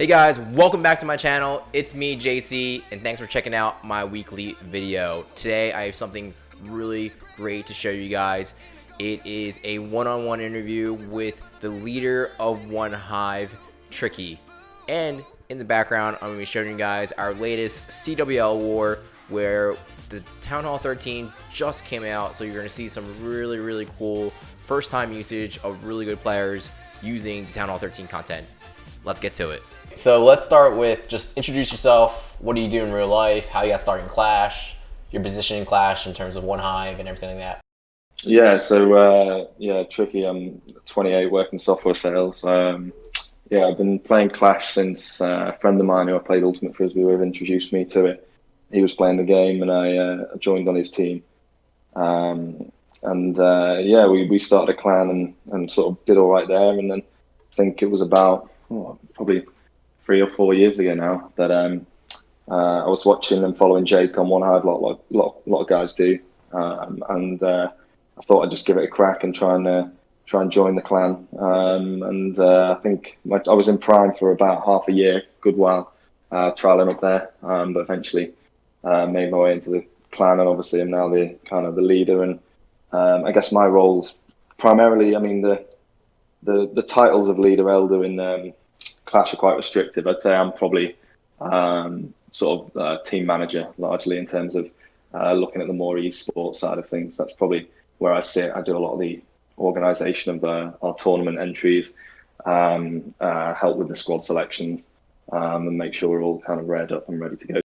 Hey guys, welcome back to my channel. It's me, JC, and thanks for checking out my weekly video. Today I have something really great to show you guys. It is a one-on-one interview with the leader of Onehive, Trickey. And in the background, I'm going to be showing you guys our latest CWL war where the Town Hall 13 just came out, so you're going to see some really cool first-time usage of really good players using Town Hall 13 content. Let's get to it. So let's start with just introduce yourself. What do you do in real life? How you got started in Clash? Your position in Clash in terms of Onehive and everything like that. Yeah, so Tricky. I'm 28, working software sales. I've been playing Clash since a friend of mine who I played Ultimate Frisbee with introduced me to it. He was playing the game, and I joined on his team. We started a clan and sort of did all right there. And then I think it was about probably 3 or 4 years ago now that I was watching and following Jake on Onehive, like a lot of guys do, I thought I'd just give it a crack and try and join the clan. I think I was in Prime for about half a year, good while, trialing up there, but eventually made my way into the clan, and obviously I'm now the kind of the leader. And I guess my roles primarily, I mean the titles of leader, elder in Clash are quite restrictive. I'd say I'm probably team manager largely in terms of looking at the more esports side of things. That's probably where I sit. I do a lot of the organisation of our tournament entries, help with the squad selections, and make sure we're all kind of read up and ready to go.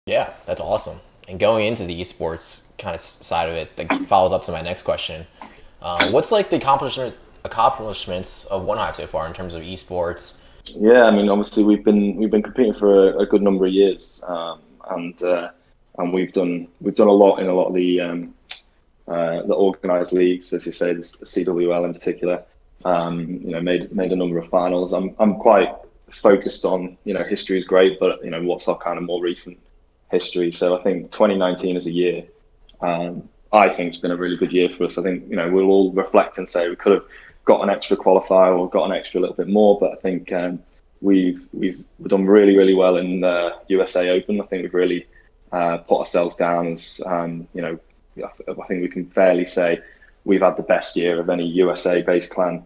Yeah, that's awesome. And going into the esports kind of side of it, that follows up to my next question. What's like the accomplishments of Onehive so far in terms of esports? Yeah, I mean, obviously we've been competing for a good number of years, and we've done a lot in a lot of the organised leagues, as you say, the CWL in particular. Made a number of finals. I'm quite focused on, history is great, but what's our kind of more recent history. So I think 2019 as a year, I think it's been a really good year for us. I think we'll all reflect and say we could have got an extra qualifier or got an extra little bit more, but I think we've done really well in the USA Open. I think we've really put ourselves down as I think we can fairly say we've had the best year of any USA based clan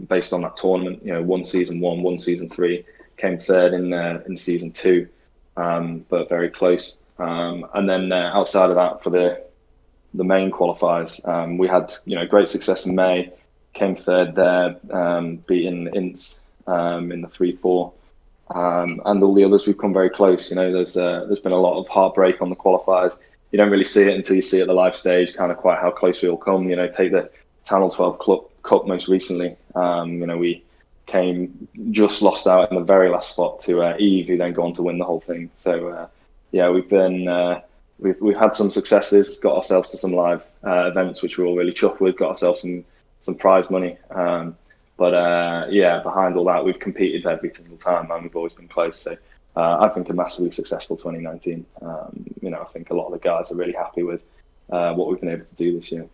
based on that tournament. One season 1, one season 3, came third in season 2, but very close. And then outside of that, for the main qualifiers, we had great success in May. Came third there, beating Ints in the 3-4, and all the others we've come very close. There's been a lot of heartbreak on the qualifiers. You don't really see it until you see it at the live stage, kind of quite how close we all come. Take the Town Hall 12 Cup most recently. We just lost out in the very last spot to Eve, who then go on to win the whole thing. So we've had some successes, got ourselves to some live events, which we're all really chuffed with. Got ourselves some prize money, behind all that, we've competed every single time, and we've always been close. So I think a massively successful 2019. I think a lot of the guys are really happy with what we've been able to do this year.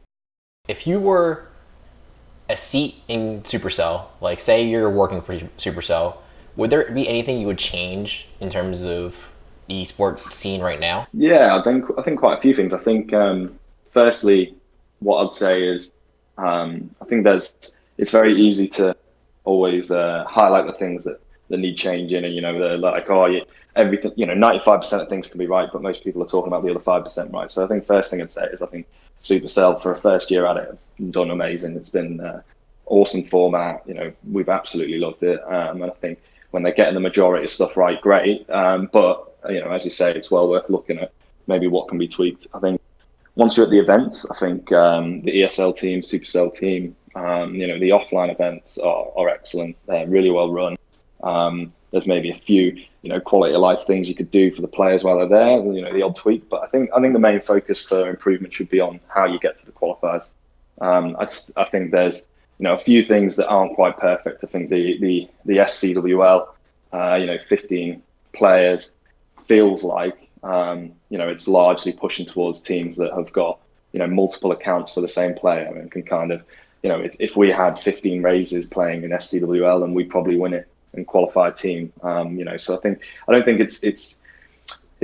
If you were a seat in Supercell, like say you're working for Supercell, would there be anything you would change in terms of the esport scene right now? Yeah, I think quite a few things. I think firstly, what I'd say is I think it's very easy to always highlight the things that need changing, and they're like, everything, 95% of things can be right, but most people are talking about the other 5% right. So I think first thing I'd say is I think Supercell, for a first year at it, have done amazing. It's been awesome format. We've absolutely loved it, and I think when they're getting the majority of stuff right, great. But as you say, it's well worth looking at maybe what can be tweaked. I think once you're at the events, I think the ESL team, Supercell team, the offline events are excellent. They're really well run. There's maybe a few, quality of life things you could do for the players while they're there, the odd tweak. But I think the main focus for improvement should be on how you get to the qualifiers. I think there's, a few things that aren't quite perfect. I think the SCWL, 15 players feels like, it's largely pushing towards teams that have got, multiple accounts for the same player, and can kind of, if we had 15 raises playing in SCWL, and we'd probably win it and qualified team. So I don't think it's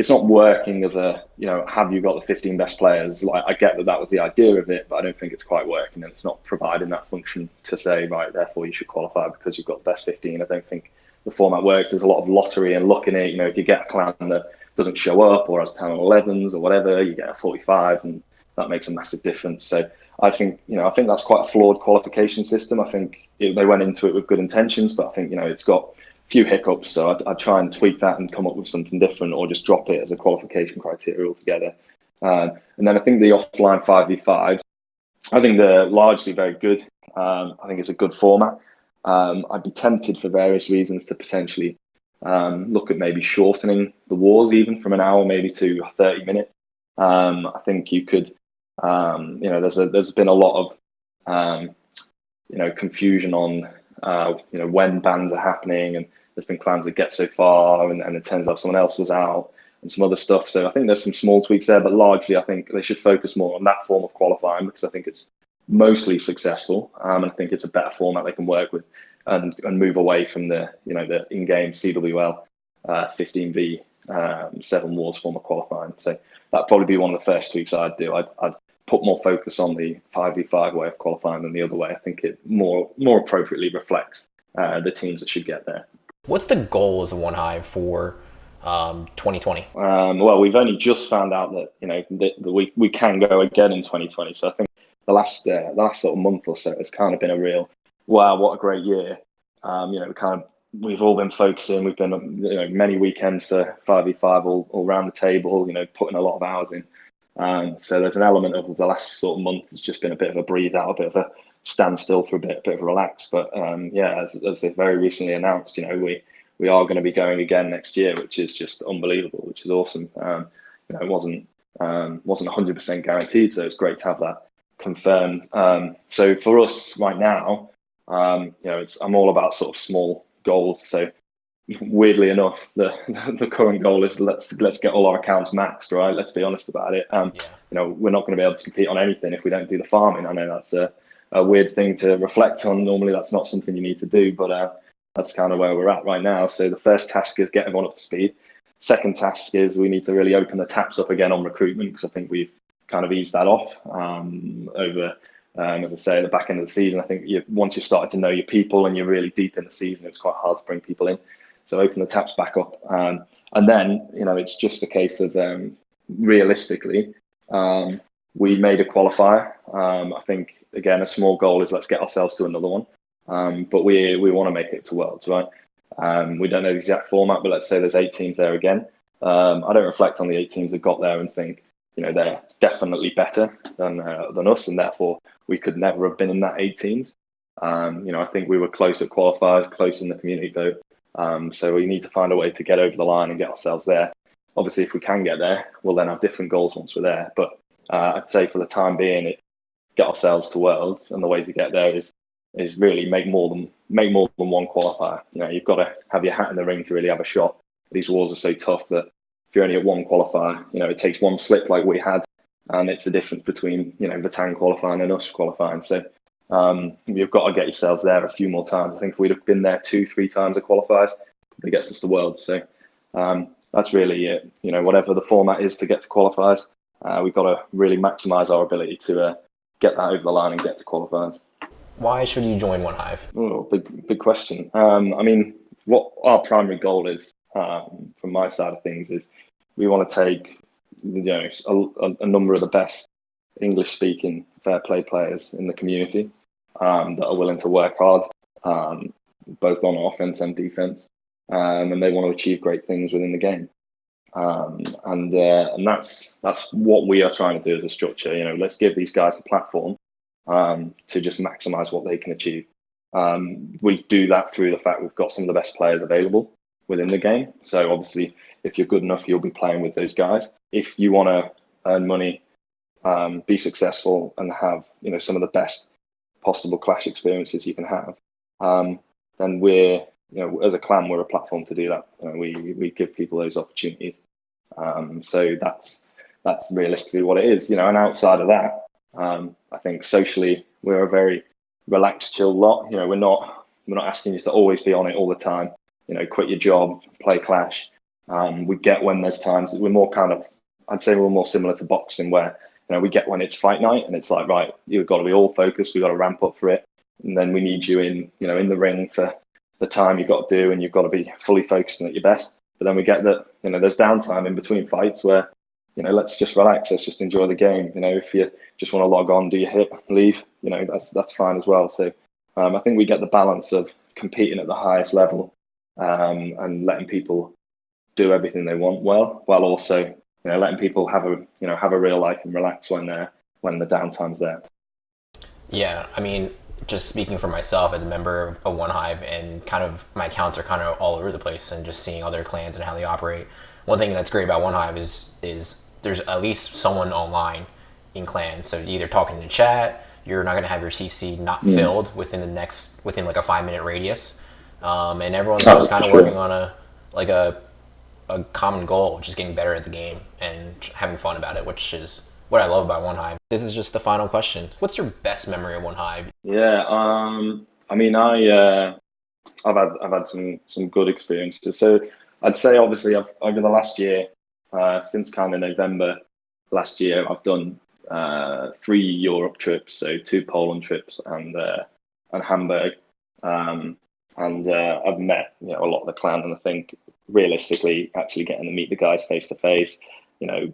not working as a, have you got the 15 best players? Like, I get that was the idea of it, but I don't think it's quite working, and it's not providing that function to say, right, therefore you should qualify because you've got the best 15. I don't think the format works. There's a lot of lottery and luck in it. If you get a clan that doesn't show up or has 10 or 11s or whatever, you get a 45, and that makes a massive difference. So I think that's quite a flawed qualification system. I think they went into it with good intentions, but I think, it's got few hiccups, so I'd try and tweak that and come up with something different, or just drop it as a qualification criteria altogether. And then I think the offline 5v5s, I think they're largely very good. I think it's a good format. I'd be tempted for various reasons to potentially look at maybe shortening the wars even from an hour maybe to 30 minutes. I think you could, there's been a lot of, confusion on, when bans are happening, and there's been clans that get so far and it turns out someone else was out and some other stuff. So I think there's some small tweaks there, but largely I think they should focus more on that form of qualifying, because I think it's mostly successful. And I think it's a better format they can work with, and move away from the in-game CWL 15v 7 wars form of qualifying. So that'd probably be one of the first tweaks I'd do. I'd put more focus on the 5v5 way of qualifying than the other way. I think it more appropriately reflects the teams that should get there. What's the goals of Onehive for 2020? Well, we've only just found out that we can go again in 2020. So I think the last sort of month or so has kind of been a real, wow, what a great year. We've all been focusing. We've been many weekends for 5v5 all around the table. Putting a lot of hours in. So there's an element of the last sort of month has just been a bit of a breathe out, a bit of a standstill for a bit of a relax. But as they very recently announced, we are going to be going again next year, which is just unbelievable, which is awesome. It wasn't 100% guaranteed, so it's great to have that confirmed. So for us right now, I'm all about sort of small goals. So weirdly enough, the current goal is let's get all our accounts maxed, right? Let's be honest about it. We're not going to be able to compete on anything if we don't do the farming. I know that's a weird thing to reflect on. Normally that's not something you need to do, but that's kind of where we're at right now. So the first task is get everyone up to speed. Second task is we need to really open the taps up again on recruitment, because I think we've kind of eased that off over, as I say, at the back end of the season. I think once you started to know your people and you're really deep in the season, it was quite hard to bring people in. So open the taps back up. And then, it's just a case of realistically, we made a qualifier. I think, again, a small goal is let's get ourselves to another one. But we want to make it to Worlds, right? We don't know the exact format, but let's say there's 8 teams there again. I don't reflect on the 8 teams that got there and think, they're definitely better than us, and therefore we could never have been in that 8 teams. I think we were close at qualifiers, close in the community vote. So we need to find a way to get over the line and get ourselves there. Obviously, if we can get there, we'll then have different goals once we're there. But I'd say for the time being, get ourselves to Worlds, and the way to get there is really make more than one qualifier. You've got to have your hat in the ring to really have a shot. These wars are so tough that if you're only at one qualifier, it takes one slip like we had, and it's the difference between Vatan qualifying and us qualifying. So you've got to get yourselves there a few more times. I think if we'd have been there 2-3 times at qualifiers, it gets us to Worlds. So that's really it. Whatever the format is to get to qualifiers, we've got to really maximise our ability to get that over the line and get to qualifiers. Why should you join Onehive? Oh, big question. What our primary goal is, from my side of things, is we want to take a number of the best English-speaking fair play players in the community that are willing to work hard, both on offense and defense, and they want to achieve great things within the game. And that's what we are trying to do as a structure. Let's give these guys a platform to just maximize what they can achieve. We do that through the fact we've got some of the best players available within the game. So obviously, if you're good enough, you'll be playing with those guys. If you want to earn money, be successful, and have some of the best possible clash experiences you can have, then we're as a clan, we're a platform to do that. We give people those opportunities. So that's realistically what it is. And outside of that, I think socially we're a very relaxed, chill lot. We're not asking you to always be on it all the time. quit your job, play Clash. We get when there's times we're more kind of, I'd say we're more similar to boxing where, we get when it's fight night and it's like, right, you've got to be all focused. We've got to ramp up for it. And then we need you in the ring for the time you've got to do, and you've got to be fully focused and at your best. But then we get that, there's downtime in between fights where, let's just relax. Let's just enjoy the game. If you just want to log on, do your hit, leave, that's fine as well. So I think we get the balance of competing at the highest level and letting people do everything they want well, while also, letting people have a real life and relax when the downtime's there. Yeah, I mean, just speaking for myself as a member of Onehive, and kind of my accounts are kind of all over the place, and just seeing other clans and how they operate. One thing that's great about Onehive is there's at least someone online in clan. So either talking in chat, you're not going to have your CC not filled within like a 5-minute radius, and everyone's just kind of working on a common goal, which is getting better at the game and having fun about it, which is what I love about Onehive. This is just the final question. What's your best memory of Onehive? Yeah, I mean, I've had some good experiences. So I'd say obviously over the last year, since kind of November last year, I've done 3 Europe trips, so 2 Poland trips and Hamburg, and I've met a lot of the clan, and I think realistically actually getting to meet the guys face to face,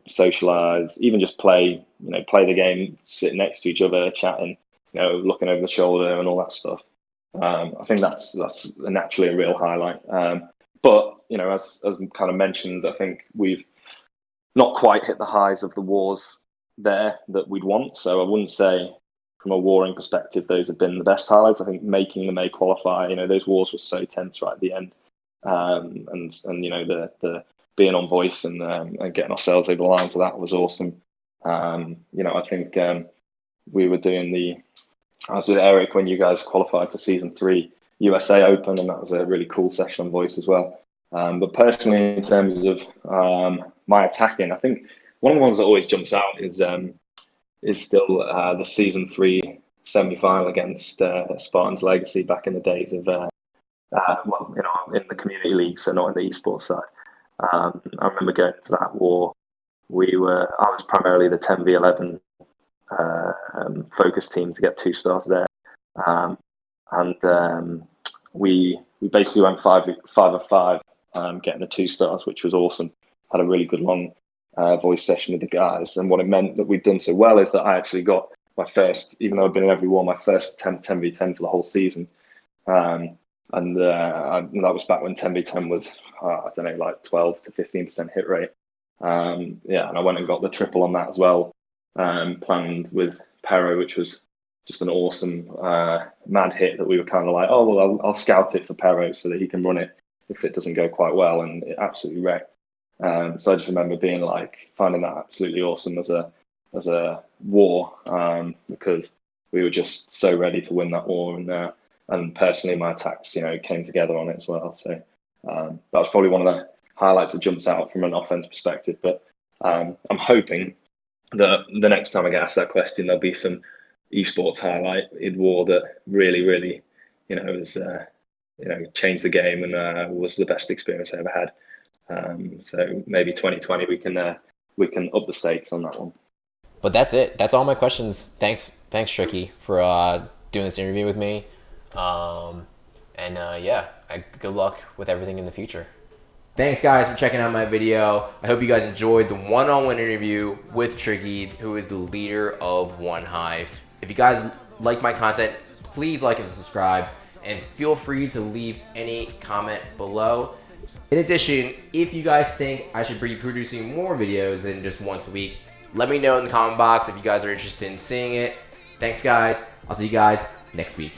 socialize, even just play the game, sitting next to each other, chatting, looking over the shoulder and all that stuff. I think that's naturally a real highlight. But as kind of mentioned, I think we've not quite hit the highs of the wars there that we'd want. So I wouldn't say from a warring perspective those have been the best highlights. I think making the May qualifier, those wars were so tense right at the end, and the being on voice and getting ourselves over the line to that was awesome. I think we were doing I was with Eric when you guys qualified for season 3 USA Open, and that was a really cool session on voice as well. But personally, in terms of my attacking, I think one of the ones that always jumps out is still the season 3 semi-final against Spartan's Legacy back in the days of in the community league, so not in the esports side. I remember going to that war. I was primarily the 10v11 focus team to get 2 stars there, and we basically went 5 of 5, getting the 2 stars, which was awesome. Had a really good long voice session with the guys, and what it meant that we'd done so well is that I actually got my first, even though I've been in every war, my first attempt 10v10 for the whole season. And that was back when 10v10 was, I don't know, like 12 to 15% hit rate. And I went and got the triple on that as well, planned with Pero, which was just an awesome mad hit that we were kind of like, oh, well, I'll scout it for Pero so that he can run it if it doesn't go quite well, and it absolutely wrecked. So I just remember finding that absolutely awesome as a war, because we were just so ready to win that war, and personally my attacks came together on it as well. So that was probably one of the highlights that jumps out from an offense perspective. But I'm hoping that the next time I get asked that question, there'll be some esports highlight in war that really was changed the game and was the best experience I ever had. So maybe 2020 we can up the stakes on that one. But that's it. That's all my questions. Thanks Trickey, for doing this interview with me. Good luck with everything in the future. Thanks guys for checking out my video. I hope you guys enjoyed the one-on-one interview with Trickey, who is the leader of Onehive. If you guys like my content, please like and subscribe, and feel free to leave any comment below. In addition, if you guys think I should be producing more videos than just once a week, let me know in the comment box if you guys are interested in seeing it. Thanks guys. I'll see you guys next week.